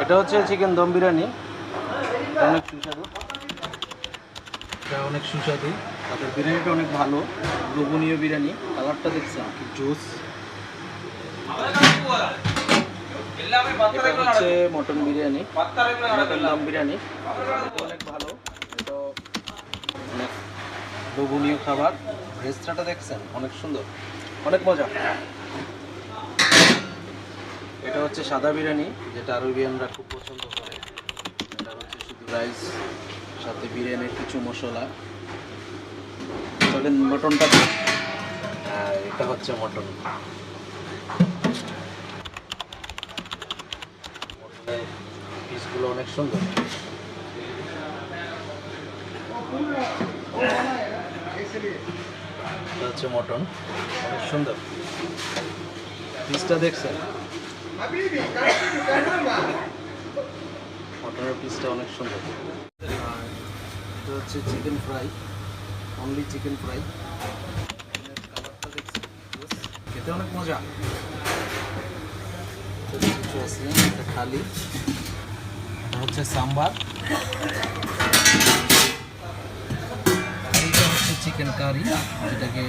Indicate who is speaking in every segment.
Speaker 1: এটা হচ্ছে চিকেন দম বিরিয়ানি, অনেক সুস্বাদু। এটা অনেক সুস্বাদু, তাদের বিরিয়ানিটা অনেক ভালো, লোভনীয় বিরিয়ানি। কালারটা দেখছেন কি জুস। এটা হচ্ছে মটন বিরিয়ানি, মটন দম বিরিয়ানি, অনেক ভালো। এটা অনেক লোভনীয় খাবার। রেস্টুরেন্টটা দেখছেন অনেক সুন্দর, অনেক মজা। এটা হচ্ছে সাদা বিরিয়ানি, যেটা আরবিয়ানরা খুব পছন্দ করে। এটা হচ্ছে শুধু রাইস, সাথে বিরিয়ানির কিছু মশলা। চলেন মটনটা। হ্যাঁ, এটা হচ্ছে মটন। মটনের পিসগুলো অনেক সুন্দর। এটা হচ্ছে মটন, অনেক সুন্দর। পিসটা দেখছেন, মটনের পিসটা অনেক সুন্দর। এটা হচ্ছে chicken fry, only chicken fry. কালারটা দেখছেন, খেতে অনেক মজা। কিছু আছে, এটা খালি। এটা হচ্ছে সাম্বার। এইটা হচ্ছে চিকেন কারি, যেটাকে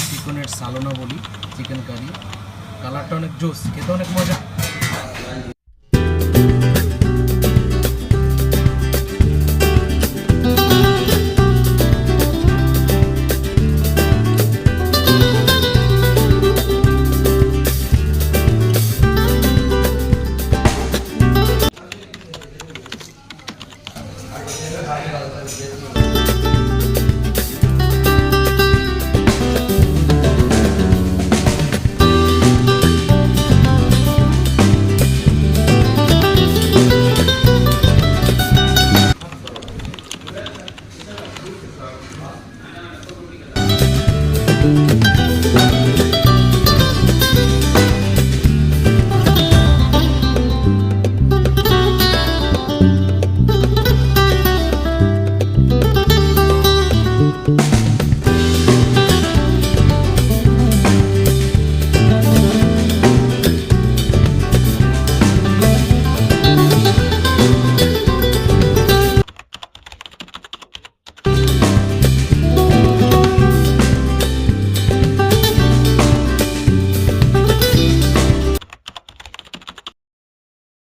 Speaker 1: চিকেনের সালোনা বলি, চিকেন কারি। কালারটা অনেক জোস, খেতে অনেক মজা।